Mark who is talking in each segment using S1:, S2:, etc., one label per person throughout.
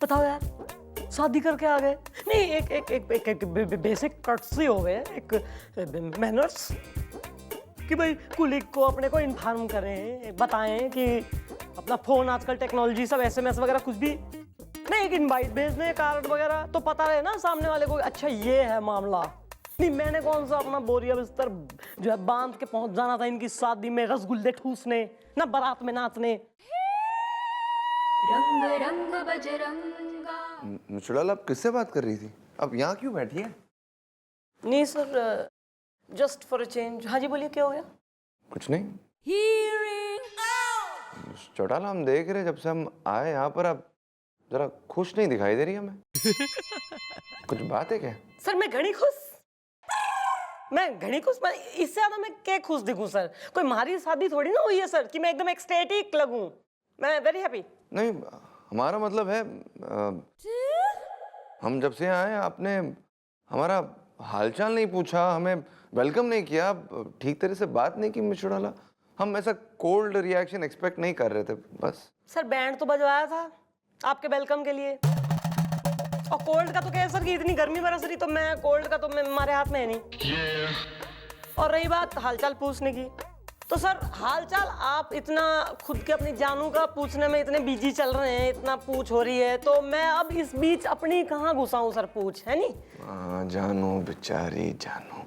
S1: बताओ यार, शादी करके आ गए, नहीं एक एक एक एक, एक बेसिक कर्टसी हो गए, एक मैनर्स कि भाई कुलीग को अपने को इन्फॉर्म करें, बताएं कि अपना फोन आजकल टेक्नोलॉजी सब एसएमएस वगैरह कुछ भी नहीं, एक इनवाइट भेजने कार्ड वगैरह तो पता रहे ना सामने वाले को, अच्छा ये है मामला। नहीं मैंने कौन सा अपना बोरिया बिस्तर जो है बांध के पहुंच जाना था इनकी शादी में रसगुल्ले ठूसने, ना बारात में नाचने।
S2: रंग रंग बजरंगा।
S3: मुचड़ाल आप किससे बात कर रही थी? अब यहाँ क्यों बैठी है?
S1: नहीं sir, just for a change. हाँ जी बोलिए, क्या हो गया?
S3: कुछ नहीं। चौटाला हम देख रहे जब से हम आए यहाँ पर, आप जरा खुश नहीं दिखाई दे रही हमें। कुछ बात है क्या?
S1: सर मैं घनी खुश, मैं इससे ज्यादा मैं क्या खुश दिखूं सर? कोई हमारी शादी थोड़ी ना हुई है सर कि मैं एकदम एक्सटेटिक लगूं। मैं वेरी हैप्पी।
S3: नहीं, हमारा मतलब है हम जब से आए आपने हमारा हालचाल नहीं पूछा, हमें वेलकम नहीं किया, ठीक तरह से बात नहीं की। मुचड़ाला हम ऐसा कोल्ड रिएक्शन एक्सपेक्ट नहीं कर रहे थे बस।
S1: सर बैंड तो बजवाया था आपके वेलकम के लिए, और कोल्ड का तो क्या है सर कि इतनी गर्मी बरस रही, तो मैं कोल्ड का तो हमारे हाथ में है नहीं। और रही बात हालचाल पूछने की, तो सर हालचाल आप इतना खुद के अपनी जानू का पूछने में इतने बिजी चल रहे हैं, इतना पूछ हो रही है, तो मैं अब इस बीच अपनी कहाँ घुसाऊं सर पूछ, है नहीं?
S3: जानू बेचारी जानू,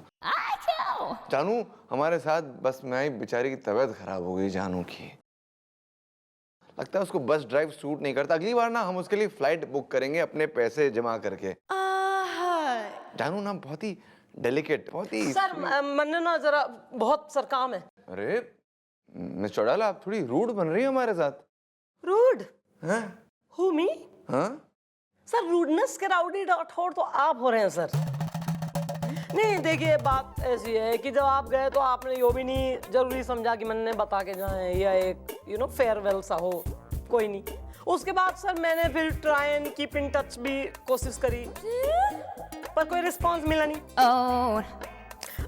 S3: जानू हमारे साथ बस में आई, बेचारी की तबीयत खराब हो गई जानू की। लगता है उसको बस ड्राइव सूट नहीं करता। अगली बार ना हम उसके लिए फ्लाइट बुक करेंगे अपने पैसे जमा करके। जानू ना बहुत ही डेलिकेट, बहुत ही
S1: सर मन्ने ना जरा बहुत सर काम है।
S3: अरे मिस चौटाला आप थोड़ी रूड बन रही है हमारे साथ।
S1: रूड?
S3: हैं?
S1: हु मी?
S3: हाँ?
S1: सर रूडनेस के राउडी राठौड़ तो आप हो रहे हैं सर। नहीं देखिए बात ऐसी है कि जब आप गए तो आपने यो भी नहीं जरूरी समझा कि मैंने बता के जाए या एक फेयरवेल सा हो, कोई नहीं। उसके बाद सर मैंने फिर try and keep in touch भी कोशिश करी, पर कोई रिस्पांस मिला नहीं।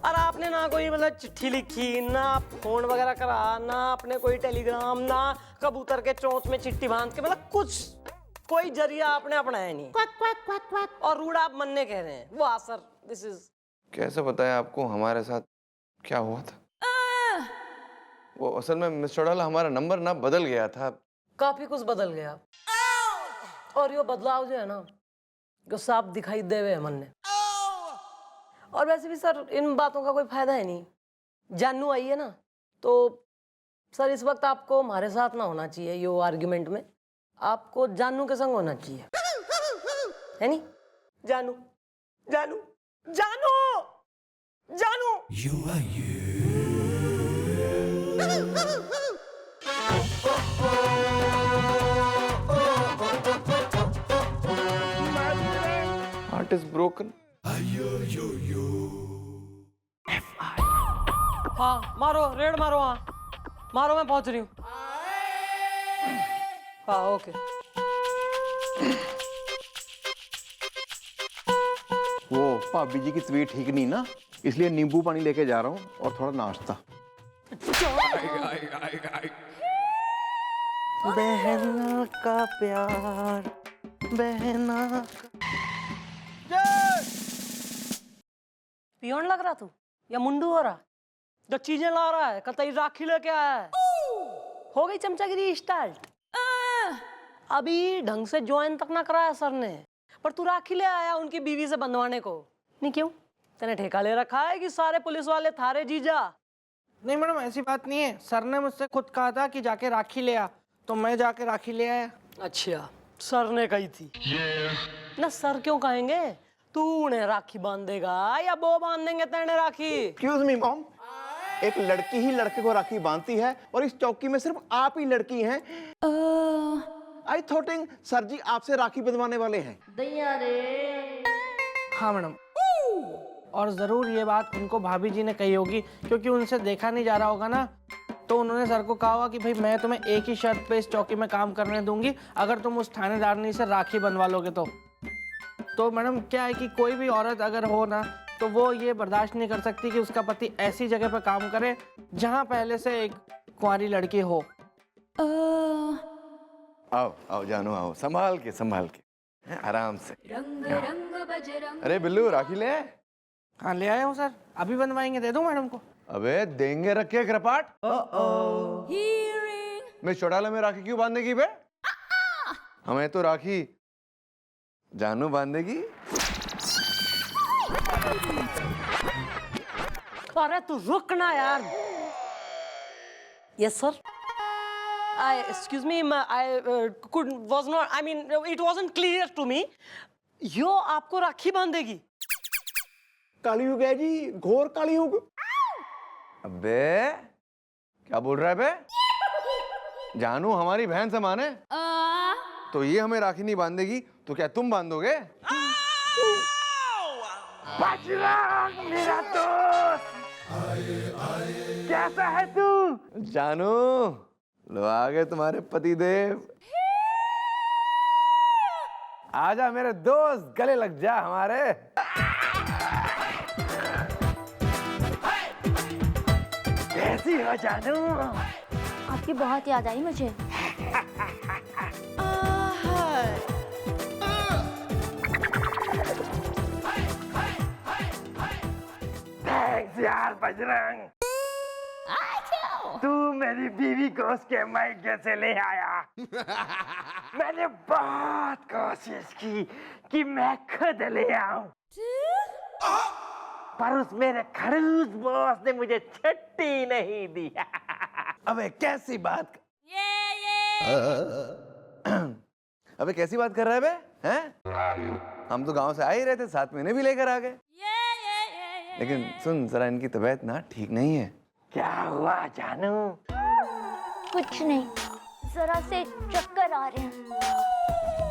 S1: और आपने ना कोई मतलब चिट्ठी लिखी, ना फोन वगैरह करा, ना आपने कोई टेलीग्राम, ना कबूतर के चोंच में चिट्ठी बांध के, मतलब कुछ कोई जरिया आपने अपनाया नहीं। Quack quack quack quack. और रूड आप मन्ने कह रहे हैं। वाह सर, दिस इज।
S3: कैसे बताया आपको हमारे साथ क्या हुआ था? वो असल में मिस चौटाला हमारा नंबर ना बदल गया था।
S1: काफी कुछ बदल गया, और ये बदलाव जो है ना जो साफ दिखाई देवे मन ने। और वैसे भी सर इन बातों का कोई फायदा है नहीं। जानू आई है ना, तो सर इस वक्त आपको हमारे साथ ना होना चाहिए यो आर्ग्यूमेंट में, आपको जानू के संग होना चाहिए, है नहीं? जानू जानू जानू जानू। You are you.
S3: Heart is broken.
S1: हाँ मारो, रेड मारो, हाँ मारो, मैं पहुंच रही हूँ। हाँ ओके।
S4: वो भाभी जी की तबीयत ठीक नहीं ना, इसलिए नींबू पानी लेके जा रहा हूँ और थोड़ा नाश्ता।
S5: बहना का प्यार, बहना का...
S1: पियोन लग रहा तू या मुंडू हो रहा? जो चीजें ला रहा है कतई राखी लेके आया है। हो गई चमचागिरी स्टार्ट। अभी ढंग से ज्वाइन तक ना कराया सर ने, पर तू राखी ले आया उनकी बीवी से बंधवाने को। नहीं क्यों, तेने ठेका ले रखा है कि सारे पुलिस वाले थारे जीजा?
S5: नहीं मैडम ऐसी बात नहीं है, सर ने मुझसे खुद कहा था कि जाके राखी ले आ, तो मैं जाके राखी ले आया।
S1: अच्छा सर ने कही थी? ना सर क्यों कहेंगे, तू उन्हें राखी बांधेगा या वो बांध देंगे तेने राखी?
S4: एक्सक्यूज मी मॉम, एक लड़की ही लड़के को राखी बांधती है और इस चौकी में सिर्फ आप ही लड़की हैं। आई थिंक सर जी आपसे राखी बंधवाने वाले हैं।
S5: हाँ मैडम, और जरूर ये बात उनको भाभी जी ने कही होगी, क्योंकि उनसे देखा नहीं जा रहा होगा ना, तो उन्होंने सर को कहा होगा कि भाई मैं तुम्हें एक ही शर्त पे इस चौकी में काम करने दूंगी अगर तुम उस थानेदारनी से राखी बंधवा लोगे तो मैडम क्या है कि कोई भी औरत अगर हो ना, तो वो ये बर्दाश्त नहीं कर सकती कि उसका पति ऐसी जगह पर काम करे जहाँ पहले से एक कुंवारी लड़की हो।
S3: आओ आओ जानू आओ, संभाल के संभाल के। आराम से।
S2: रंग रंग बजरंग
S3: अरे बिल्लू राखी ले आए?
S5: हाँ ले आया हूँ सर, अभी बनवाएंगे, दे दो मैडम को।
S3: अबे देंगे रख के कृपाट। मैं चौड़ाला में राखी क्यों बांधेगी बे? हमें तो राखी जानू बांधेगी।
S1: अरे तू रुकना यार। Yes sir. Excuse me, I was not. I mean, it wasn't clear to me. यो आपको राखी बांधेगी?
S4: कलयुग है जी, घोर कलयुग।
S3: अबे क्या बोल रहा है बे? जानू हमारी बहन से माने तो ये हमें राखी नहीं बांधेगी तो क्या तुम बांधोगे?
S5: बजरंग मेरा दोस्त, कैसा है तू?
S3: जानू लो आ गए तुम्हारे पतिदेव। आजा मेरे दोस्त, गले लग जा हमारे।
S5: कैसी हो जानू?
S6: आपकी बहुत याद आई मुझे।
S5: थैंक्स यार बजरंग, तू मेरी बीवी को उसके मायके से ले आया। मैंने बहुत कोशिश की कि मैं खुद ले आऊं, पर उस मेरे खड़ूस बॉस ने मुझे छुट्टी नहीं दी।
S3: अबे कैसी बात अबे कैसी बात कर रहा है बे? हैं? हम तो गांव से आ ही रहे थे, 7 महीने भी लेकर आ गए। लेकिन सुन जरा, इनकी तबीयत ना ठीक नहीं है।
S5: क्या हुआ जानू?
S6: कुछ नहीं, जरा से चक्कर आ रहे हैं।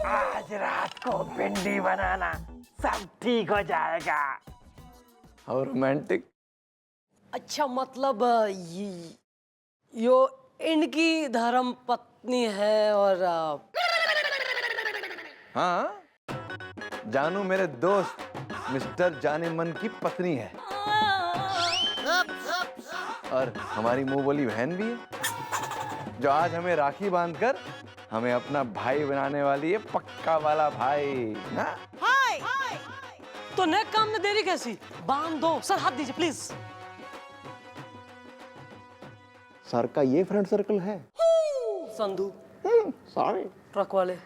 S5: आज रात को भिंडी बनाना, सब ठीक हो जाएगा।
S3: और रोमांटिक।
S1: अच्छा मतलब यो इनकी धर्म पत्नी है और
S3: हाँ, जानू मेरे दोस्त मिस्टर जानेमन की पत्नी है और हमारी मुंह बोली बहन भी है, जो आज हमें राखी बांधकर हमें अपना भाई बनाने वाली है, पक्का वाला भाई ना?
S1: तो नेक काम में देरी कैसी? बांध दो सर, हाथ दीजिए प्लीज।
S4: सर का ये फ्रेंड सर्कल है।
S1: संधू
S4: सॉरी
S1: ट्रक वाले।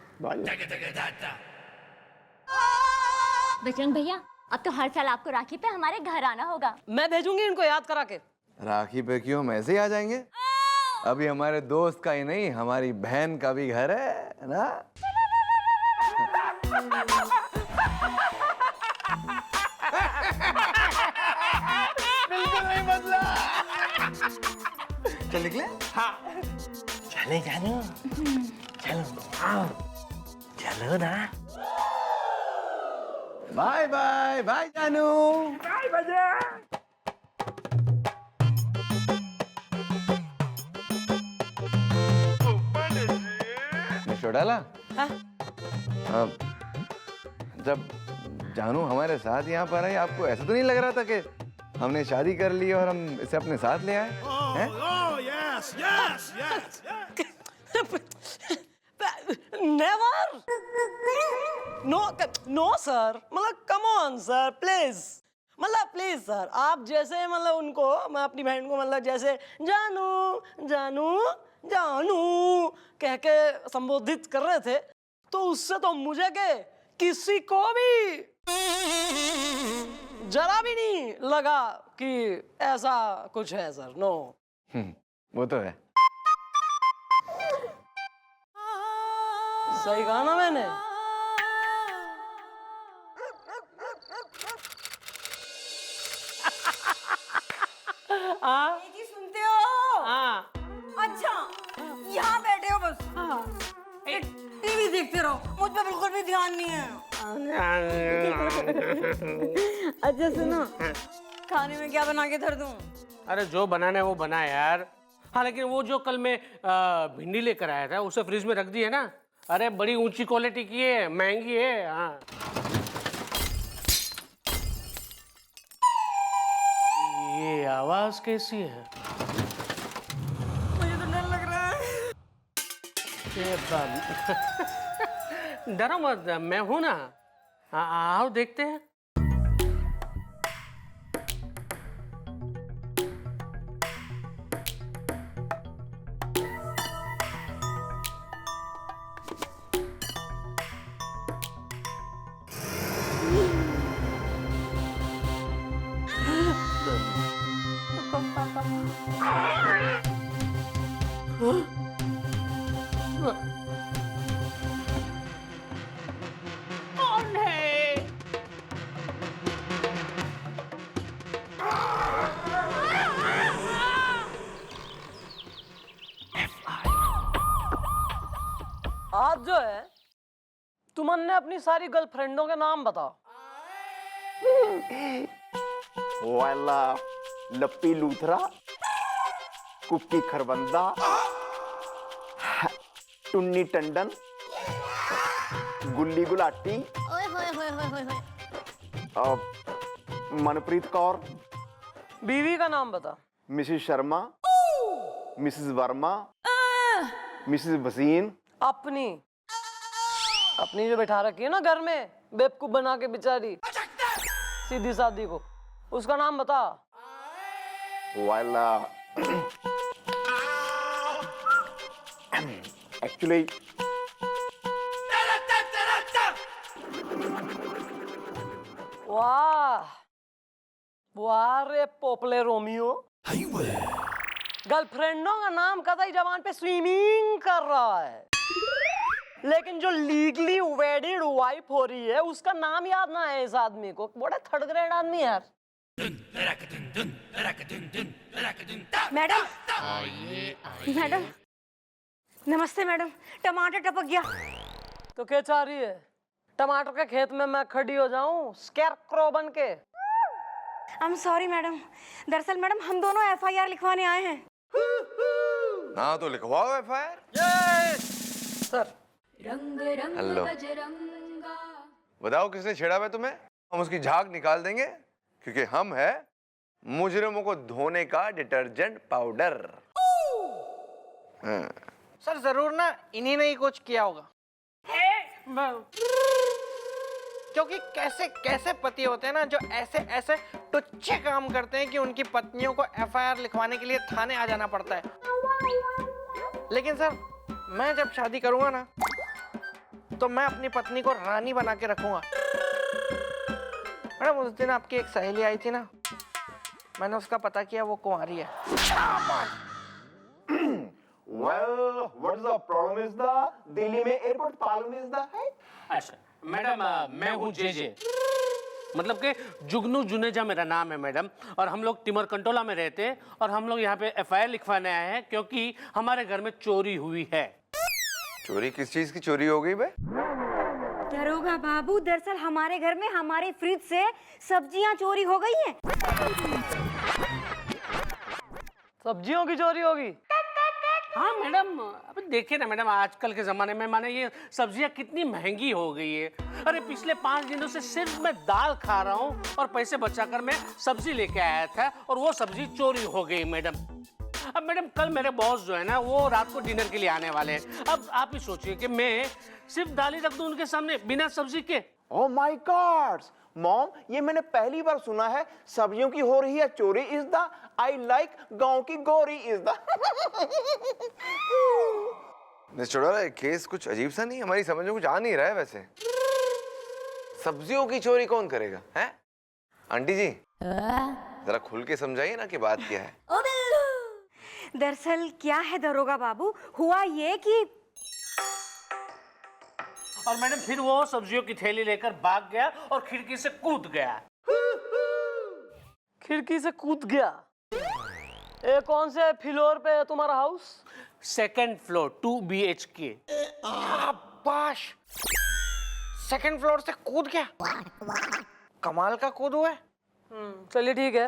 S6: बजरंग भैया, अब तो हर साल आपको राखी पे हमारे घर आना होगा।
S1: मैं भेजूंगी इनको याद करा के।
S3: राखी पे क्यों, हम ऐसे ही आ जाएंगे। अभी हमारे दोस्त का ही नहीं, हमारी बहन का भी घर है ना?
S5: बिल्कुल नहीं बदला।
S3: चल निकले?
S5: हाँ चले जानू, चलो आओ, चलो ना।
S3: बाय बाय बाय जानू।
S5: बाय बजरंग।
S3: चौड़ाला,
S1: हाँ?
S3: अब जब जानू हमारे साथ यहाँ पर आई, आपको ऐसा तो नहीं लग रहा था कि हमने शादी कर ली और हम इसे अपने साथ ले आए?
S1: नेवर, नो सर, मतलब कम ऑन सर प्लीज, मतलब प्लीज सर, आप जैसे मतलब उनको, मैं अपनी बहन को मतलब जैसे जानू जानू जानू कह के संबोधित कर रहे थे, तो उससे तो मुझे के किसी को भी जरा भी नहीं लगा कि ऐसा कुछ है सर। नो,
S3: वो तो है।
S1: सही कहा ना मैंने? हाँ
S7: जी सुनते हो?
S1: हाँ
S7: अच्छा, यहाँ बैठे हो बस, टीवी देखते रहो, मुझ पे बिल्कुल भी ध्यान नहीं है। अच्छा सुनो, खाने में क्या बना के धर दूं?
S8: अरे जो बनाना है वो बना यार। हाँ लेकिन वो जो कल मैं भिंडी लेकर आया था उसे फ्रिज में रख दी है ना। अरे बड़ी ऊंची क्वालिटी की है, महंगी है। हाँ ये आवाज कैसी है?
S7: मुझे तो डर लग रहा है।
S8: डरो मत, मैं हूं ना। आओ देखते हैं।
S1: आज जो है तुमने अपनी सारी गर्लफ्रेंडों के नाम बताओ।
S4: वाला लप्पी लूथरा, कुक्की खरबंदा, टुन्नी टंडन, गुल्ली गुलाटी, मनप्रीत कौर,
S1: बीवी का नाम बता।
S4: Mrs Sharma, Mrs Verma, Mrs Bhasin.
S1: अपनी अपनी जो बैठा रखी है ना घर में बेवकूफ बना के बेचारी सीधी सादी को, उसका नाम बता।
S4: वाला एक्चुअली
S1: वाह वाह रे पोपले रोमियो, गर्लफ्रेंडों का नाम कतई जबान पे स्विमिंग कर रहा है, लेकिन जो लीगली वेडिड वाइफ हो रही है उसका नाम याद ना है इस आदमी को। बड़ा थर्ड ग्रेड आदमी यार।
S7: मैडम मैडम नमस्ते मैडम, टमाटर टपक गया।
S1: तो क्या चाह रही है, टमाटर के खेत में मैं खड़ी हो जाऊं स्कैरक्रो बन के?
S7: आई एम सॉरी मैडम, दरअसल मैडम हम दोनों FIR लिखवाने आए हैं।
S3: ना तो लिखवाओ FIR।
S1: सर
S2: रंग रंग
S3: हेलो।
S2: बजरंगा।
S3: बताओ किसने छेड़ा हुआ तुम्हें, हम उसकी झाग निकाल देंगे, क्योंकि हम है मुजरिमों को धोने का डिटर्जेंट पाउडर। हाँ।
S5: सर जरूर ना इन्हीं ने ही कुछ किया होगा, क्योंकि कैसे कैसे पति होते हैं ना जो ऐसे ऐसे टुच्चे काम करते हैं कि उनकी पत्नियों को FIR लिखवाने के लिए थाने आ जाना पड़ता है। लेकिन सर मैं जब शादी करूंगा ना तो मैं अपनी पत्नी को रानी बना के रखूंगा। मैडम उस दिन आपकी एक सहेली आई थी ना, मैंने उसका पता किया, वो कुंवारी है।
S4: well, what is the problem is the Delhi में एयरपोर्ट पालम is the है।
S8: अच्छा मैडम, मैं हूँ जे, मतलब कि जुगनू जुनेजा मेरा नाम है मैडम, और हम लोग टिमर कंटोला में रहते हैं, और हम लोग यहाँ पे FIR लिखवाने आए हैं क्योंकि हमारे घर में चोरी हुई है।
S3: चोरी? किस चीज की चोरी हो गई बे?
S7: दरोगा बाबू, दरअसल हमारे घर में हमारे फ्रिज से सब्जियां चोरी हो गई हैं।
S1: सब्जियों की चोरी होगी?
S8: हाँ मैडम, अब देखिए ना मैडम, आजकल के ज़माने में माने ये सब्जियां कितनी महंगी हो गई है। अरे पिछले 5 दिनों से सिर्फ मैं दाल खा रहा हूँ और पैसे बचाकर मैं सब्जी लेके आया था, और वो सब्जी चोरी हो गई मैडम। अब मैडम कल मेरे बॉस जो है ना वो रात को डिनर के लिए आने वाले हैं। अब आप ही सोचिए कि मैं सिर्फ दाल ही रख दूं उनके सामने बिना सब्जी के।
S4: Oh my God! मॉम, ये मैंने पहली बार सुना है, सब्जियों की हो रही है चोरी इज द आई लाइक गांव की गोरी इज द।
S3: चौड़ा केस कुछ अजीब सा नहीं, हमारी समझ में कुछ आ नहीं रहा है। वैसे सब्जियों की चोरी कौन करेगा है? आंटी जी जरा खुल के समझाइए ना कि बात क्या है।
S7: दरअसल क्या है दरोगा बाबू, हुआ ये कि
S8: और मैडम फिर वो सब्जियों की थैली लेकर भाग गया और खिड़की से कूद गया।
S1: खिड़की से कूद गया? ये कौन से फ्लोर पे है तुम्हारा हाउस?
S8: 2nd floor 2 BHK।
S5: शाबाश, 2nd फ्लोर से कूद गया, कमाल का कूद हुआ है।
S1: चलिए ठीक है,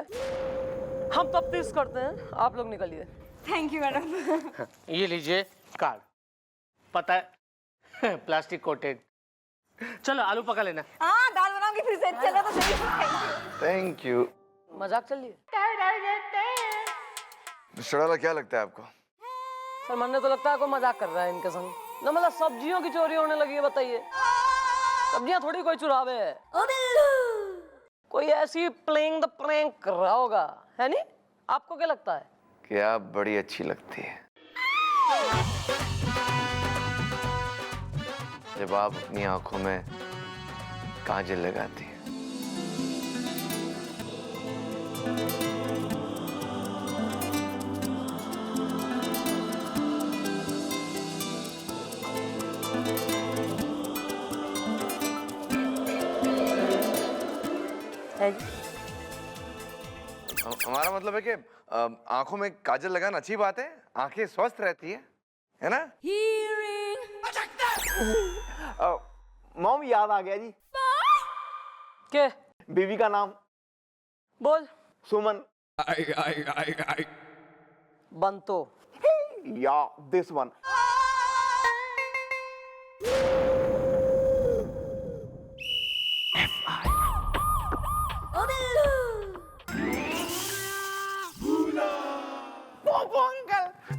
S1: हम तफ्तीश करते हैं, आप लोग निकलिए।
S7: Thank you madam.
S8: ये लीजिए कार्ड, पता है प्लास्टिक कोटेड। चलो आलू पका लेना।
S7: हाँ दाल बनाऊंगी फिर से, चलो तो सही।
S3: Thank you.
S1: मजाक चलिए।
S3: चौड़ा क्या लगता है आपको?
S1: सर मन तो लगता है कोई मजाक कर रहा है इनके संग। न मतलब सब्जियों की चोरी होने लगी है, बताइए। सब्जियां थोड़ी कोई चुरावे है। कोई ऐसी प्लेइंग द प्रैंक कर रहा होगा, है नहीं? आपको क्या लगता है?
S3: क्या बड़ी अच्छी लगती है जब आप अपनी आंखों में काजल लगाती है।
S1: है जी?
S3: हमारा मतलब है कि आंखों में काजल लगाना अच्छी बात है, आंखें स्वस्थ रहती है ना?
S4: मॉम याद आ गया जी।
S1: के?
S4: बीवी का नाम
S1: बोल।
S4: सुमन।
S1: बंतो।
S4: या दिस वन।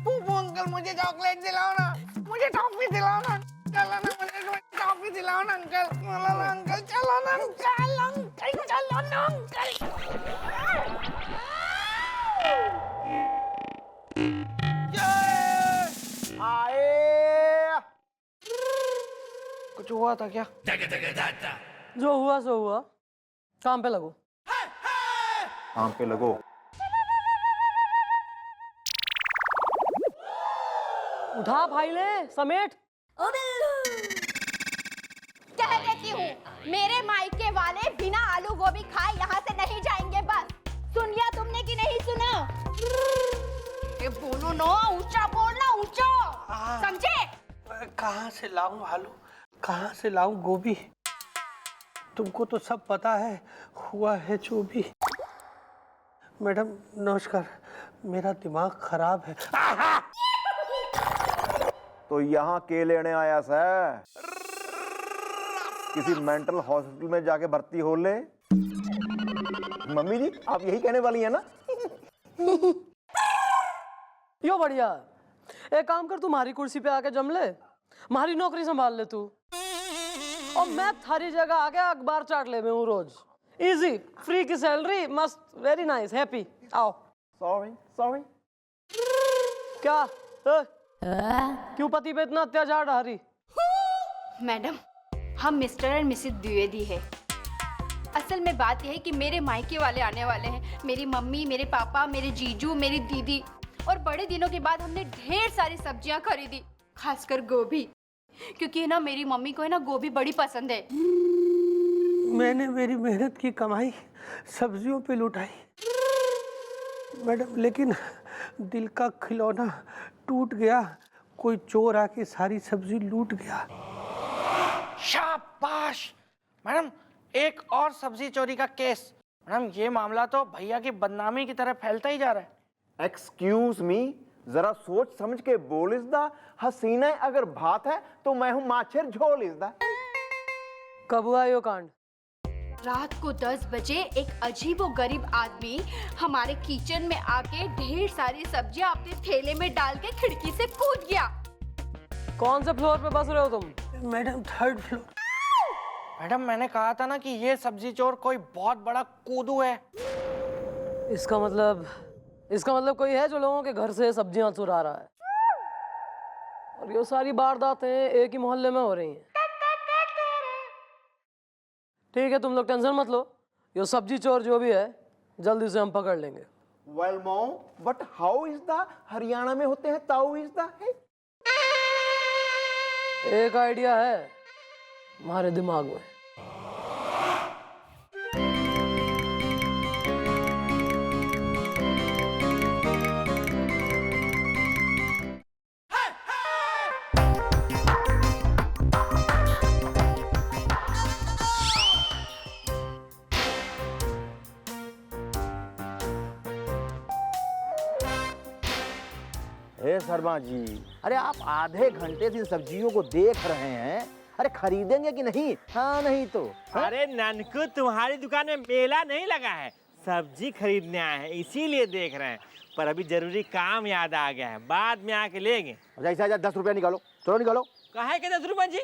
S5: पूपू अंकल मुझे चॉकलेट दिलाओ ना, मुझे टॉफी दिलाओ ना, चलो ना मुझे टॉफी दिलाओ ना अंकल, चलो ना अंकल, चलो ना अंकल, चलो ना अंकल।
S4: आए।
S5: कुछ हुआ था क्या?
S1: जो हुआ सो हुआ, काम पे लगो।
S4: काम पे लगो।
S1: उठा भाई ले, समेट।
S6: कह देती हूँ, मेरे मायके वाले बिना आलू गोभी खाए यहाँ से नहीं जाएंगे। बस सुन लिया तुमने कि नहीं सुना? ये बोलो ना, ऊंचा बोलना, ऊंचा, समझे?
S8: कहाँ से लाऊं आलू, कहाँ से लाऊं गोभी? तुमको तो सब पता है, हुआ है जो भी। मैडम नमस्कार, मेरा दिमाग खराब है।
S4: तो यहाँ के लेने आया सर? किसी मेंटल हॉस्पिटल में जाके भर्ती हो ले। मम्मी जी आप यही कहने वाली है ना?
S1: यो बढ़िया। एक काम कर, तू हमारी कुर्सी पे आके जम ले, हमारी नौकरी संभाल ले तू, और मैं थारी जगह आके अखबार चाट ले मैं हूँ रोज। इजी, फ्री की सैलरी, मस्त, वेरी नाइस, हैप्पी। आओ।
S4: Sorry sorry.
S1: क्या? क्यों पति पे इतना अत्याचार ढा रही?
S9: मैडम, हम मिस्टर एंड मिसेस द्विवेदी है। असल में बात यह है कि मेरे मायके वाले आने वाले हैं। मेरी मम्मी, मेरे पापा, मेरे जीजू, मेरी दीदी, और बड़े दिनों के बाद हमने ढेर सारी सब्जियां खरीदी, खासकर गोभी, क्योंकि ना मेरी मम्मी को है ना गोभी बड़ी पसंद है।
S8: मैंने मेरी मेहनत की कमाई सब्जियों पे लुटाई मैडम, लेकिन दिल का खिलौना टूट गया। कोई चोर आके सारी सब्जी लूट गया।
S5: शाबाश मैडम, एक और सब्जी चोरी का केस। मैडम ये मामला तो भैया की बदनामी की तरह फैलता ही जा रहा है।
S4: एक्सक्यूज मी, जरा सोच समझ के बोल इसदा। हसीना अगर भात है तो मैं हूँ माछर झोल इसदा।
S1: कब हुआ यो कांड?
S9: रात को 10 बजे एक अजीबो गरीब आदमी हमारे किचन में आके ढेर सारी सब्जियां अपने थैले में डाल के खिड़की से कूद गया।
S1: कौन से फ्लोर पे बस रहे हो तुम?
S8: Madam 3rd floor.
S5: मैडम मैंने कहा था ना कि ये सब्जी चोर कोई बहुत बड़ा कूदू है।
S1: इसका मतलब कोई है जो लोगों के घर से सब्जियां चुरा रहा है, और ये सारी वारदातें एक ही मोहल्ले में हो रही हैं। ठीक है, तुम लोग टेंशन मत लो, ये सब्जी चोर जो भी है जल्दी से हम पकड़ लेंगे।
S4: Well mom, but how is the? Haryana में होते हैं ताऊ इज द है?
S1: एक आइडिया है हमारे दिमाग में।
S4: हे शर्मा जी, अरे आप आधे घंटे से इन सब्जियों को देख रहे हैं, अरे खरीदेंगे कि नहीं? हाँ नहीं तो हाँ?
S10: अरे ननकू, तुम्हारी दुकान में मेला नहीं लगा है, सब्जी खरीदने आए हैं इसीलिए देख रहे हैं। पर अभी जरूरी काम याद आ गया है, बाद में आके लेंगे।
S4: ऐसा 10 रुपया निकालो, चलो निकालो।
S10: काहे के 10 रुपए जी?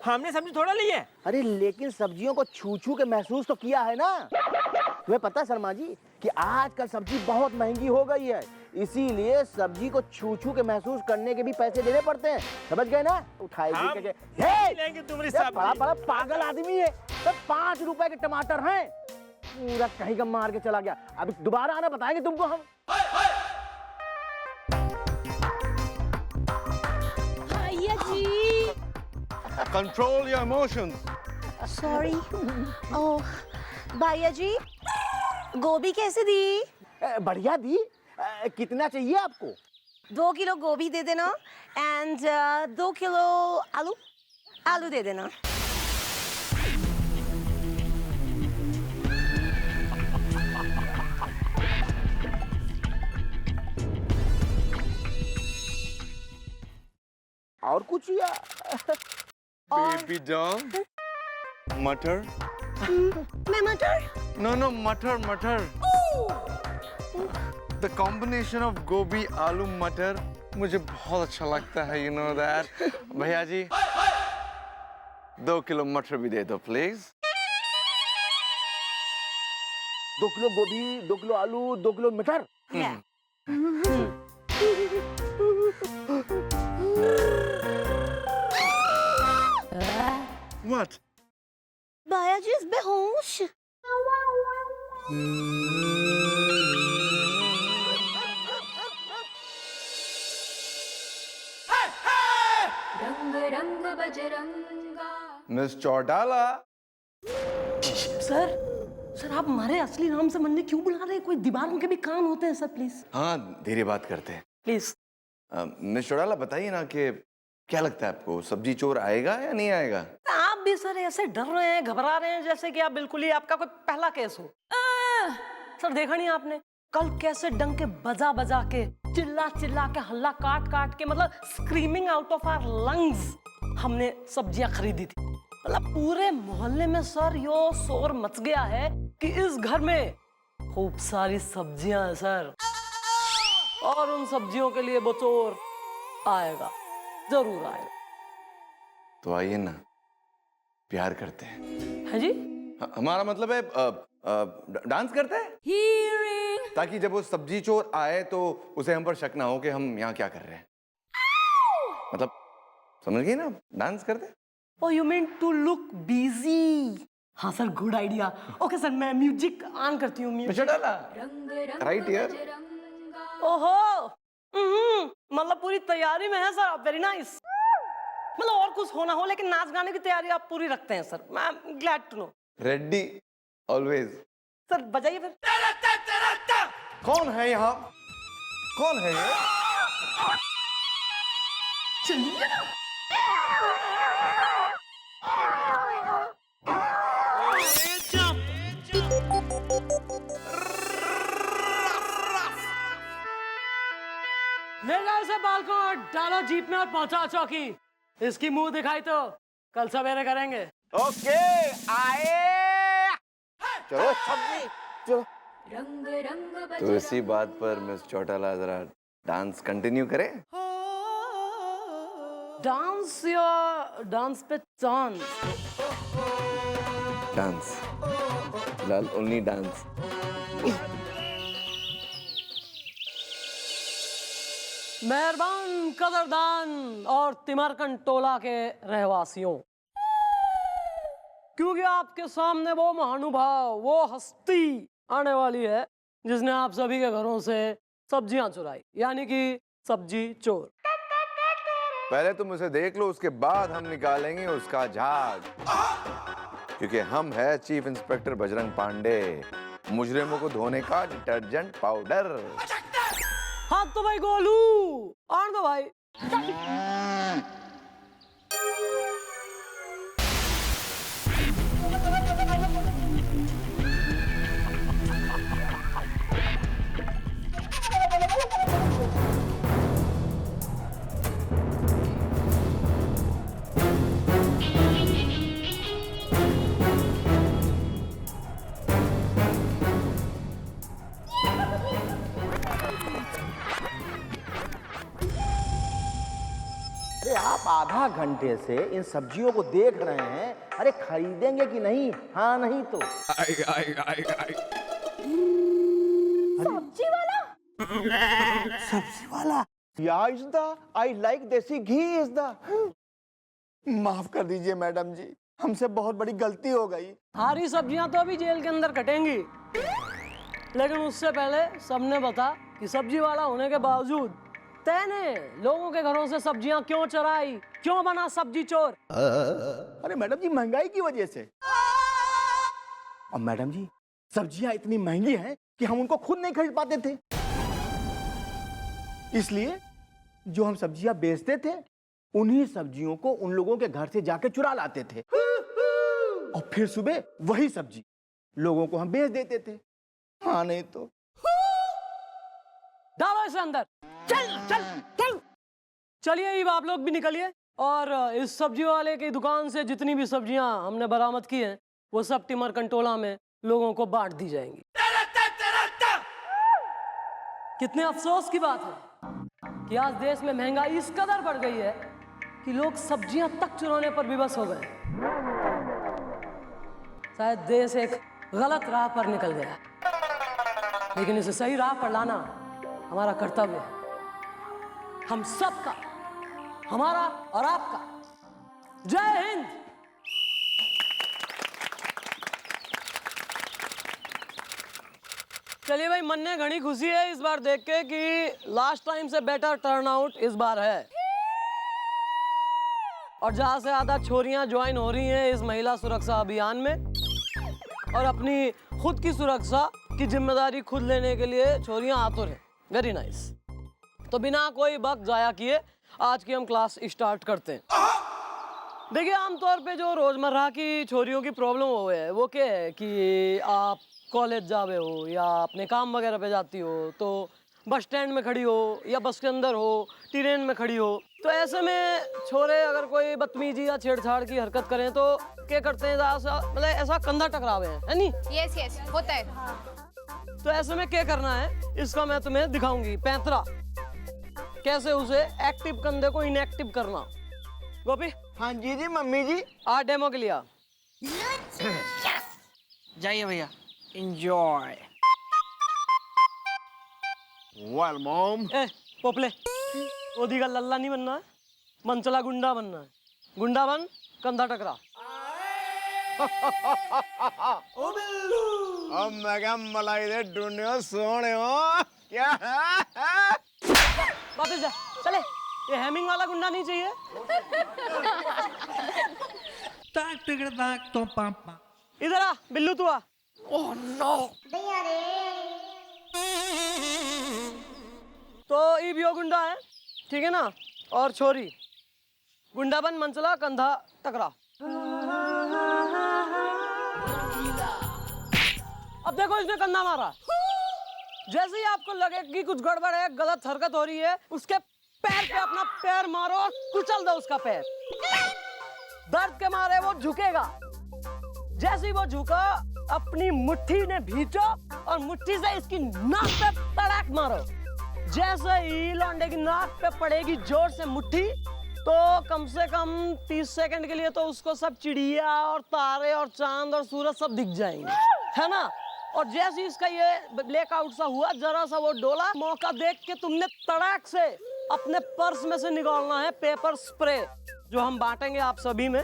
S10: हमने सब्जी थोड़ा ली है।
S4: अरे लेकिन सब्जियों को छू छू के महसूस तो किया है ना। तुम्हें पता है शर्मा जी कि आजकल सब्जी बहुत महंगी हो गई है, इसीलिए सब्जी को छू छू के महसूस करने के भी पैसे देने पड़ते हैं, समझ गए ना? उठाएगी
S10: हम
S4: हे!
S10: लेंगे तुम्हारी
S4: ये बड़ा
S10: सब्जी।
S4: बड़ा पागल आदमी है। तो 5 रुपए के टमाटर हैं, पूरा कहीं का मार के चला गया। अभी दोबारा आना बताएंगे तुमको हम।
S6: भैया जी
S3: कंट्रोल योर इमोशंस।
S6: सॉरी। ओह भैया जी गोभी कैसे दी?
S4: बढ़िया दी। कितना चाहिए आपको?
S6: 2 किलो गोभी दे देना एंड 2 किलो आलू दे देना।
S4: और कुछ या?
S3: बेबी डॉग, मटर।
S6: मैं मटर?
S3: नो नो, मटर मटर। द कॉम्बिनेशन ऑफ गोभी आलू मटर मुझे बहुत अच्छा लगता है, यू नो दैट। भैया जी 2 किलो मटर भी दे दो प्लीज।
S4: 2 किलो गोभी, 2 किलो आलू, 2 किलो मटर।
S3: What?
S6: भैया जी इस बेहोश।
S2: रंग रंग बजरंगा।
S3: मिस चौटाला।
S1: सर आप हमारे असली नाम से मंदिर क्यों बुला रहे हैं? कोई दीवारों के भी कान होते हैं सर, प्लीज
S3: हाँ धीरे बात करते हैं।
S1: प्लीज।
S3: मिस चौटाला बताइए ना कि क्या लगता है आपको, सब्जी चोर आएगा या नहीं आएगा?
S1: आप भी सर ऐसे डर रहे हैं, घबरा रहे हैं जैसे कि आप बिल्कुल ही आपका कोई पहला केस हो। सर देखा नहीं आपने कल कैसे डंके बजा बजा के, चिल्ला चिल्ला के, हल्ला काट काट के, मतलब screaming out of our lungs हमने सब्जियां खरीदी थी। मतलब पूरे मोहल्ले में सर यो शोर मच गया है कि इस घर में खूब सारी सब्जियां हैं सर, और उन सब्जियों के लिए वो चोर आएगा, जरूर आएगा।
S3: तो आइए ना, प्यार करते हैं।
S1: है जी?
S3: हमारा मतलब है डांस करते हैं, ताकि जब वो सब्जी चोर आए तो उसे हम पर शक ना हो कि हम यहाँ क्या कर रहे हैं। मतलब समझ गई ना, डांस करते हैं।
S1: Oh, you mean to look busy? हाँ sir, good idea. Okay sir, मैं म्यूजिक ऑन करती हूँ।
S3: मिस्टर डाला,
S2: रंग रंग
S3: राइट हियर।
S2: बजरंगा।
S1: ओहो, मतलब पूरी तैयारी में है सर। Very nice. मतलब और कुछ होना हो लेकिन नाच गाने की तैयारी आप पूरी रखते हैं सर। मैं glad to know.
S3: Ready always.
S1: Sir बजाइए फिर।
S3: कौन है यहाँ? कौन है ये?
S1: चलिए ना। ले जाओ इसे बाल को, डालो जीप में और पहुंचाओ चौकी। इसकी मुंह दिखाई तो कल सवेरे करेंगे।
S4: ओके आए। चलो चलो।
S2: रंग रंग
S3: तो इसी बात पर मिस चौटाला जरा डांस कंटिन्यू करें।
S1: डांस या डांस पे चांस?
S3: डांस फिलहाल ओनली डांस।
S1: मेहरबान, कदरदान और तिमरकन टोला के रहवासियों, क्योंकि आपके सामने वो महानुभाव, वो हस्ती आने वाली है जिसने आप सभी के घरों से सब्जियां चुराई, यानी कि सब्जी चोर।
S3: पहले तुम उसे देख लो, उसके बाद हम निकालेंगे उसका झाग, क्योंकि हम है चीफ इंस्पेक्टर बजरंग पांडे, मुजरिमों को धोने का डिटर्जेंट पाउडर।
S1: हाँ तो भाई गोलू, आन दो भाई।
S4: अरे आप आधा घंटे से इन सब्जियों को देख रहे हैं, अरे खरीदेंगे कि नहीं? हाँ नहीं तो
S6: सब्जी वाला?
S4: सब्जी वाला या इज द आई लाइक देसी घी इज द। माफ कर दीजिए मैडम जी, हमसे बहुत बड़ी गलती हो गई।
S1: हरी सब्जियां तो अभी जेल के अंदर कटेंगी, लेकिन उससे पहले सबने बता कि सब्जी वाला होने के बावजूद तैने लोगों के घरों से सब्जियां क्यों चुराई, क्यों बना सब्जी चोर?
S4: अरे मैडम जी महंगाई की वजह से। और मैडम जी सब्जियां इतनी महंगी हैं कि हम उनको खुद नहीं खरीद पाते थे, इसलिए जो हम सब्जियां बेचते थे उन्हीं सब्जियों को उन लोगों के घर से जाके चुरा लाते थे और फिर सुबह वही सब्जी लोगों को हम बेच देते थे। हाँ नहीं तो।
S1: डालो इसे अंदर, चल चल चल। चलिए अब आप लोग भी निकलिए और इस सब्जी वाले की दुकान से जितनी भी सब्जियां हमने बरामद की हैं वो सब टिमर कंटोला में लोगों को बांट दी जाएंगी। कितने अफसोस की बात है कि आज देश में महंगाई इस कदर बढ़ गई है कि लोग सब्जियां तक चुराने पर विवश हो गए। शायद देश एक गलत राह पर निकल गया, लेकिन इसे सही राह पर लाना हमारा कर्तव्य है, हम सबका, हमारा और आपका। जय हिंद। चलिए भाई, मन में घनी खुशी है इस बार देख के कि लास्ट टाइम से बेटर टर्नआउट इस बार है और ज्यादा से ज्यादा छोरियां ज्वाइन हो रही हैं इस महिला सुरक्षा अभियान में और अपनी खुद की सुरक्षा की जिम्मेदारी खुद लेने के लिए छोरियां आतुर हैं। Very nice. तो बिना कोई वक्त जाया किए आज की हम क्लास स्टार्ट करते हैं। देखिए, आमतौर पे जो रोजमर्रा की छोरियों की प्रॉब्लम हो है वो क्या है कि आप कॉलेज जावे हो या अपने काम वगैरह पे जाती हो तो बस स्टैंड में खड़ी हो या बस के अंदर हो, ट्रेन में खड़ी हो, तो ऐसे में छोरे अगर कोई बदतमीजी या छेड़छाड़ की हरकत करें तो क्या करते हैं, मतलब ऐसा कंधा टकरावे हैं, है नहीं?
S9: यस यस होता है।
S1: तो ऐसे में क्या करना है इसका मैं तुम्हें दिखाऊंगी पैंतरा, कैसे उसे एक्टिव कंधे को इनएक्टिव करना। गोपी।
S4: हाँ जी जी मम्मी जी।
S1: आ डेमो के लिए
S5: जाइए भैया, एंजॉय।
S4: Well mom.
S1: ए पोपले, ओदी का लल्ला नहीं बनना है, मनचला गुंडा बनना है। गुंडा बन, कंधा टकरा।
S4: ओ बिल्लू। अब मैं क्या मलाई दे ढूंढियो सोने हो क्या?
S1: वापस जा, चले। ये हैमिंग वाला गुंडा नहीं चाहिए। इधर आ बिल्लू, तू आ। Oh no. तो यो गुंडा है, ठीक है ना? और छोरी गुंडा बन, मनचला कंधा टकरा। अब देखो इसने कंधा मारा। जैसे ही आपको लगे कि कुछ गड़बड़ है, गलत हरकत हो रही है, उसके पैर पे अपना पैर मारो और कुचल दो उसका पैर। दर्द के मारे वो झुकेगा। जैसे ही वो झुका, अपनी मुट्ठी ने भींचो और मुट्ठी से इसकी नाक पे तड़ाक मारो। जैसे ही लौंडे की नाक पे पड़ेगी जोर से मुट्ठी, तो कम से कम 30 सेकंड के लिए तो उसको सब चिड़िया और तारे और चांद और सूरज सब दिख जाएंगे, है ना? और जैसे ही इसका ये ब्लैकआउट सा हुआ, जरा सा वो डोला, मौका देख के तुमने तड़ाक से अपने पर्स में से निकालना है पेपर स्प्रे, जो हम बांटेंगे आप सभी में,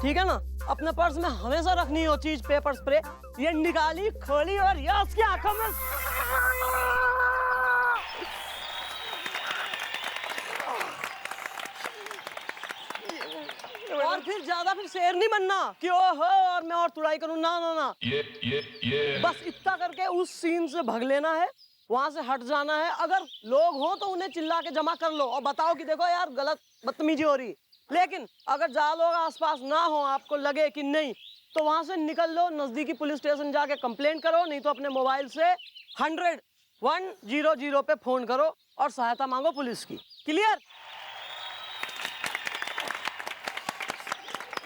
S1: ठीक है ना? अपने पर्स में हमेशा रखनी हो चीज पेपर स्प्रे। ये निकाली, खोली और ये उसकी आंखों में और फिर ज्यादा फिर शेर नहीं बनना कि ओहो और मैं और तुड़ाई करूं, ना ना ना। बस इतना करके उस सीन से भाग लेना है, वहां से हट जाना है। अगर लोग हो तो उन्हें चिल्ला के जमा कर लो और बताओ कि देखो यार गलत बदतमीजी हो रही। लेकिन अगर ज्यादा लोग आसपास ना हो, आपको लगे कि नहीं, तो वहां से निकल लो, नजदीकी पुलिस स्टेशन जाके कंप्लेंट करो, नहीं तो अपने मोबाइल से 100 पे फोन करो और सहायता मांगो पुलिस की। क्लियर?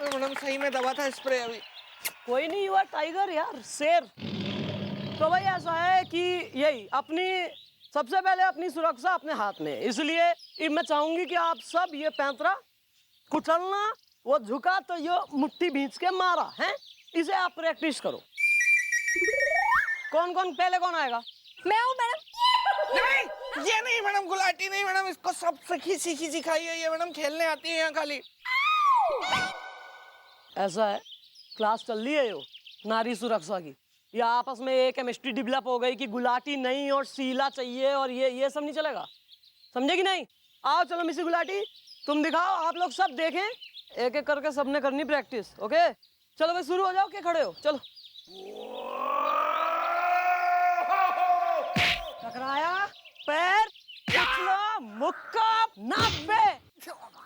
S5: मैडम सही में दबा था स्प्रे अभी।
S1: कोई नहीं, यू आर टाइगर यार, शेर। तो भाई ऐसा है कि यही अपनी सबसे पहले अपनी सुरक्षा अपने हाथ में, इसलिए मैं चाहूंगी कि आप सब ये पैंतरा कुचलना, वो झुका तो ये मुट्ठी भींच के मारा है। इसे आप प्रैक्टिस करो। कौन कौन पहले कौन आएगा?
S6: मैं हूँ मैडम।
S5: नहीं, ये नहीं मैडम, गुलाटी नहीं मैडम, इसको सब सीखी सिखाई है ये मैडम, खेलने आती है यहाँ खाली।
S1: ऐसा है, क्लास चल रही है यो नारी सुरक्षा की, या आपस में एक केमिस्ट्री डेवलप हो गई कि गुलाटी नहीं और सीला चाहिए और ये सब नहीं चलेगा, समझे कि नहीं? आओ चलो मिसी गुलाटी, तुम दिखाओ, आप लोग सब देखें, एक एक करके सबने करनी प्रैक्टिस। ओके चलो भाई शुरू हो जाओ, क्या खड़े हो? चलो। टकराया, पैर, उछला, मुक्का, नाक पे,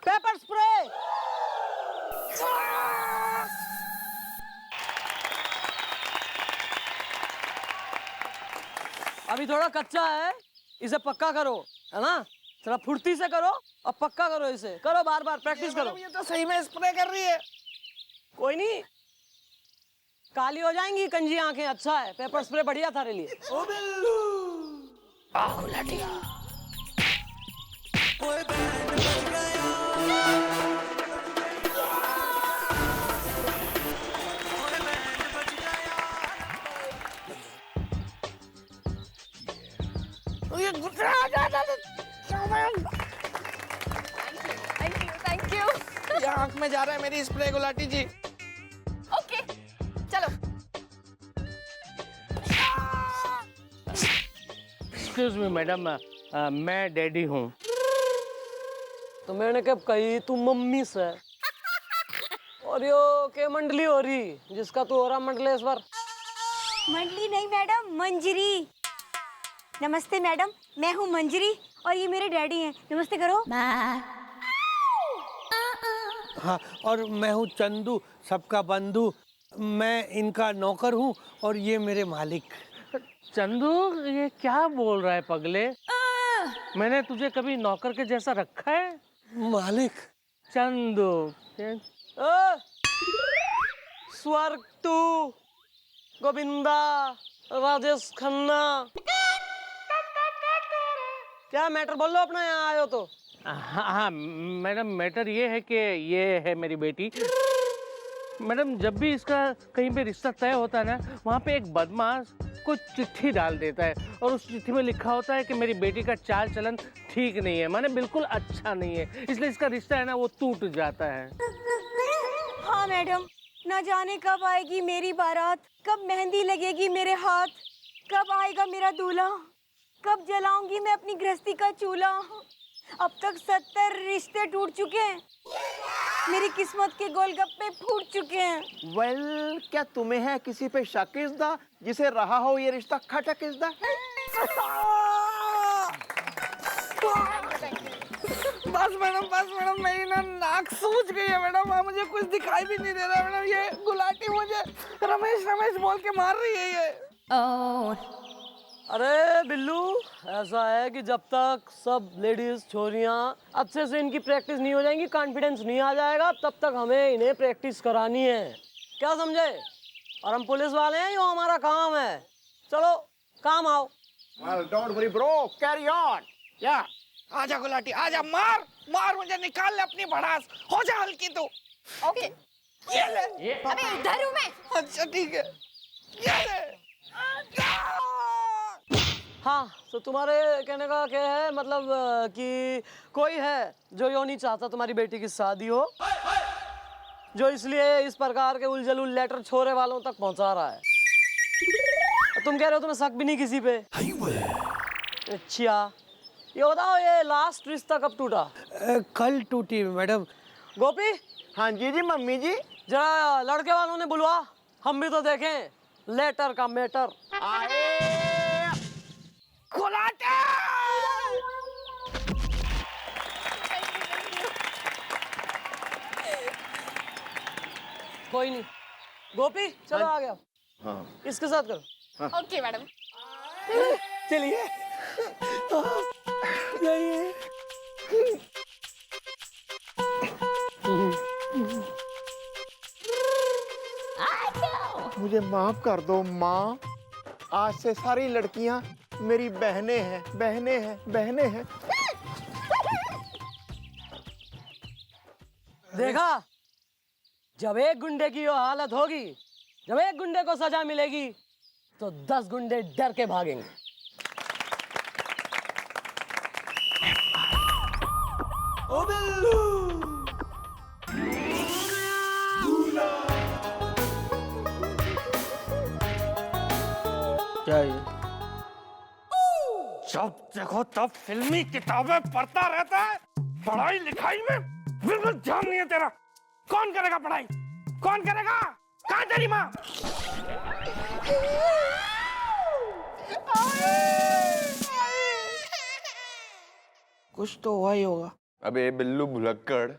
S1: पेपर स्प्रे। अभी थोड़ा कच्चा है, इसे पक्का करो, है ना? थोड़ा फुर्ती से करो और पक्का करो, इसे करो, बार बार प्रैक्टिस करो।
S5: ये तो सही में स्प्रे कर रही है।
S1: कोई नहीं, काली हो जाएंगी कंजी आंखें, अच्छा है, पेपर स्प्रे बढ़िया था तेरे लिए।
S5: ओ बिल्लू,
S6: थैंक यू।
S5: ये आंख में जा रहा है मेरी स्प्रे गुलाटी जी।
S6: ओके चलो।
S8: एक्सक्यूज मी मैडम, मैं डैडी हूँ।
S1: तो मैंने कब कही तू मम्मी से, और यो के मंडली हो रही जिसका तू हो रहा मंडलेश्वर?
S7: मंडली नहीं मैडम, मंजरी। नमस्ते मैडम, मैं हूँ मंजरी और ये मेरे डैडी हैं। नमस्ते करो।
S11: हाँ, और मैं हूँ चंदू, सबका बंधु। मैं इनका नौकर हूँ और ये मेरे मालिक।
S8: चंदू, ये क्या बोल रहा है पगले? मैंने तुझे कभी नौकर के जैसा रखा है?
S11: मालिक।
S8: चंदू,
S1: स्वर्ग टू, गोविंदा, राजेश खन्ना, क्या मैटर बोल लो अपना, यहाँ आयो तो।
S8: हाँ मैडम, मैटर ये है कि ये है मेरी बेटी। मैडम, जब भी इसका कहीं पे रिश्ता तय होता है ना, वहाँ पे एक बदमाश कुछ चिट्ठी डाल देता है और उस चिट्ठी में लिखा होता है कि मेरी बेटी का चाल चलन ठीक नहीं है, माने बिल्कुल अच्छा नहीं है, इसलिए इसका रिश्ता है ना वो टूट जाता है।
S7: हाँ मैडम, न जाने कब आएगी मेरी बारात, कब मेहंदी लगेगी मेरे हाथ, कब आएगा मेरा दूल्हा, कब जलाऊंगी मैं अपनी गृहस्थी का चूल्हा। अब तक 70 रिश्ते टूट चुके हैं, मेरी किस्मत के गोलगप्पे फूट चुके हैं।
S4: वेल, क्या तुम्हें है किसी पे शक इज़दा जिसे रहा हो ये रिश्ता खटक इज़दा?
S5: बस मैडम, मेरी ना नाक सूज गई है मैडम, मुझे कुछ दिखाई भी नहीं दे रहा है मैडम। ये गुलाटी मुझे रमेश बोल के मार रही है ये।
S1: अरे बिल्लू, ऐसा है कि जब तक सब लेडीज छोरियां अच्छे से इनकी प्रैक्टिस नहीं हो जाएंगी, कॉन्फिडेंस नहीं आ जाएगा, तब तक हमें इन्हें प्रैक्टिस करानी है, क्या समझे? और हम पुलिस वाले हैं, यो हमारा काम है। चलो काम आओ।
S4: Well, don't worry bro, carry on.
S5: या आजा गुलाटी, आजा, मार मुझे, निकाल ले अपनी भड़ास, हो जा हल्की तू।
S6: ओके।
S5: ये ले।
S6: अबे इधर हूँ मैं।
S5: अच्छा ठीक है, ये ले।
S1: हाँ, तो तुम्हारे कहने का क्या है मतलब कि कोई है जो यो नहीं चाहता तुम्हारी बेटी की शादी हो, जो इसलिए इस प्रकार के उलझुल लेटर छोरे वालों तक पहुंचा रहा है। तुम कह रहे हो तुम्हें शक भी नहीं किसी पे? अच्छा, ये बताओ ये लास्ट रिश्ता कब टूटा?
S11: कल टूटी मैडम।
S1: गोपी।
S4: हाँ जी जी मम्मी जी।
S1: जरा लड़के वालों ने बुलवा, हम भी तो देखें लेटर का मैटर। कोई नहीं, गोपी चलो आ गया।
S3: हाँ।
S1: इसके साथ करो।
S6: Okay madam.
S1: चलिए।
S4: मुझे माफ कर दो माँ, आज से सारी लड़कियाँ मेरी बहनें हैं।
S1: देखा, जब एक गुंडे की ये हालत होगी, जब एक गुंडे को सजा मिलेगी, तो 10 गुंडे डर के भागेंगे। ओ बिल्लू,
S5: क्या है ये?
S10: जब देखो तब फिल्मी किताबें पढ़ता रहता है, पढ़ाई लिखाई में बिल्कुल ध्यान नहीं है तेरा। कौन करेगा पढ़ाई? कौन करेगा? कहाँ तेरी माँ?
S5: कुछ तो हुआ ही होगा।
S3: अबे बिल्लू भुलक्कड़,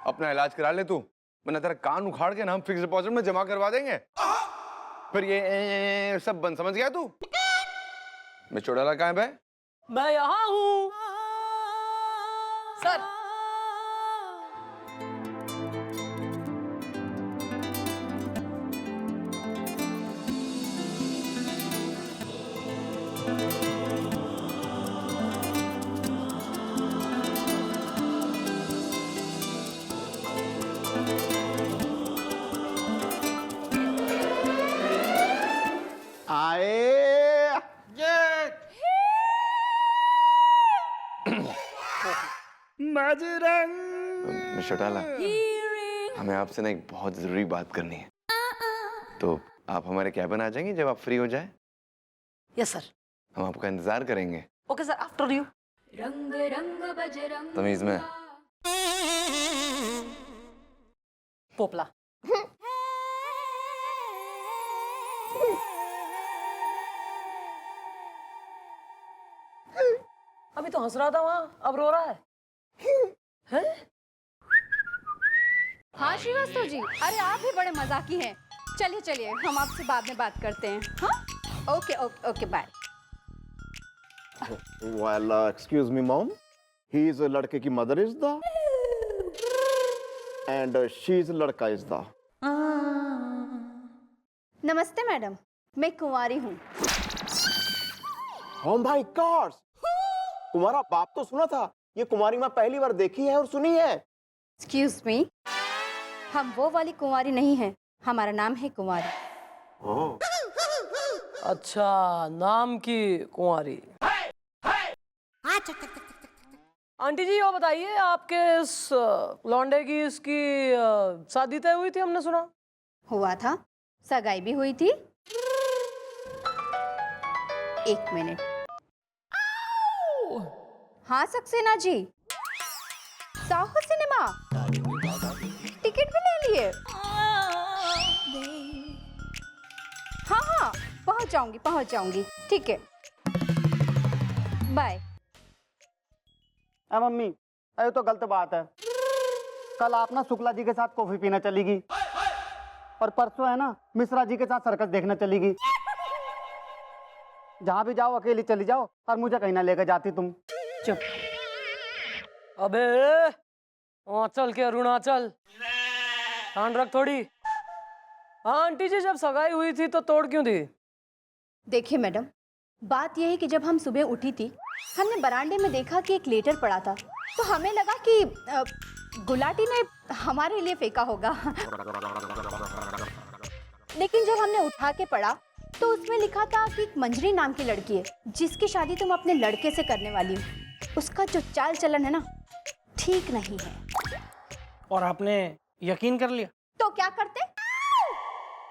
S3: अपना इलाज करा ले तू, वरना तेरा कान उखाड़ के ना हम फिक्स डिपॉजिट में जमा करवा देंगे। फिर ये सब बंद, समझ गया तू? मैं चौड़ाला कहाँ है बे?
S1: मैं यहाँ हूँ सर।
S4: आए
S3: मिस्टर टाला, हमें आपसे ना एक बहुत जरूरी बात करनी है, तो आप हमारे कैबिन आ जाएंगे जब आप फ्री हो जाए?
S1: Yes sir.
S3: हम आपका इंतजार करेंगे।
S1: Okay sir, after you.
S2: रंग रंग बजरंग
S3: तमीज में।
S1: पोपला। अभी तो हंस रहा था वहां, अब रो रहा है। हैं?
S9: हाँ श्रीवास्तव जी, अरे आप भी बड़े मजाकी हैं। चलिए चलिए, हम आपसे बाद में बात करते हैं। हाँ, okay okay okay, bye.
S4: Well, excuse me, mom. He is a लड़के की mother is the, and she is लड़का is the.
S9: नमस्ते मैडम, मैं कुंवारी हूँ।
S4: Oh my God! तुम्हारा बाप तो सुना था, ये कुमारी माँ पहली बार देखी है और सुनी है।
S9: एक्सक्यूज मी, हम वो वाली कुंवारी नहीं है, हमारा नाम है कुंवारी।
S1: अच्छा, नाम की कुंवारी। आंटी जी, वो बताइए, आपके इस लौंडे की इसकी शादी तय हुई थी, हमने सुना।
S9: हुआ था, सगाई भी हुई थी। एक मिनट। हाँ सक्सेना जी, साहू सिनेमा टिकट भी ले लिए। हाँ हाँ, पहुंच जाऊंगी, ठीक है, बाय।
S12: मम्मी, ये तो गलत बात है। कल आप ना शुक्ला जी के साथ कॉफी पीना चलेगी, और परसों है ना मिश्रा जी के साथ सर्कस देखने चलेगी। जहाँ भी जाओ अकेली चली जाओ, और मुझे कहीं ना लेकर जाती तुम।
S1: चुप। अबे चल के अरुणाचल, ध्यान रख थोड़ी। हाँ आंटी जी, जब सगाई हुई थी तो तोड़ क्यों दी?
S9: देखिए मैडम, बात यह है कि जब हम सुबह उठी थी, हमने बरामदे में देखा कि एक लेटर पड़ा था, तो हमें लगा कि गुलाटी ने हमारे लिए फेंका होगा। लेकिन जब हमने उठा के पढ़ा तो उसमें लिखा था कि एक मंजरी नाम की लड़की है, जिसकी शादी तुम अपने लड़के से करने वाली हो। उसका जो चाल चलन है ना, ठीक नहीं है।
S5: और आपने यकीन कर लिया?
S9: तो क्या करते?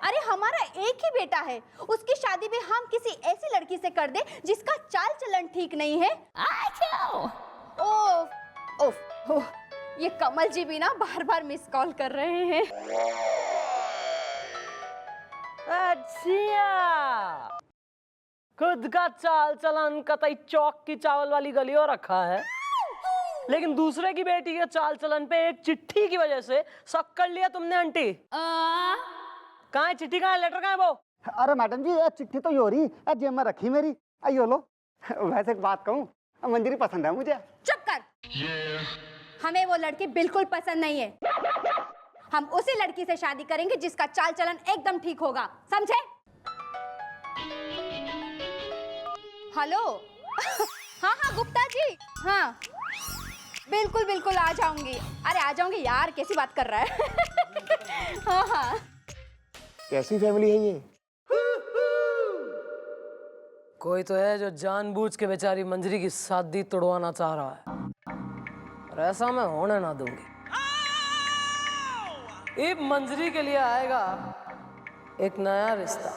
S9: अरे हमारा एक ही बेटा है, उसकी शादी भी हम किसी ऐसी लड़की से कर दे जिसका चाल चलन ठीक नहीं है। ओफ ओफ ओफ, ये कमल जी भी ना बार बार मिस कॉल कर रहे हैं।
S1: अच्छा, खुद का चाल चलन कतई चौक की चावल वाली गलियों रखा है, लेकिन दूसरे की बेटी के चाल चलन पे एक चिट्ठी की वजह से शक कर लिया तुमने। आंटी कहाँ है चिट्ठी? कहाँ है लेटर? कहाँ है वो?
S12: अरे मैडम जी, ये चिट्ठी तो यो रही जेब में रखी मेरी। यो लो। वैसे एक बात कहूँ, मंजरी पसंद है मुझे।
S9: चुप कर। हमें वो लड़की बिल्कुल पसंद नहीं है। हम उसी लड़की से शादी करेंगे जिसका चाल चलन एकदम ठीक होगा, समझे? हेलो। हाँ हाँ गुप्ता जी, हाँ बिल्कुल बिल्कुल आ जाऊंगी। अरे आ जाऊंगी यार, कैसी बात कर रहा है। हाँ हाँ।
S4: कैसी फैमिली है ये?
S1: कोई तो है जो जानबूझ के बेचारी मंजरी की शादी तोड़वाना चाह रहा है, और ऐसा मैं होने ना दूंगी। इब मंजरी के लिए आएगा एक नया रिश्ता।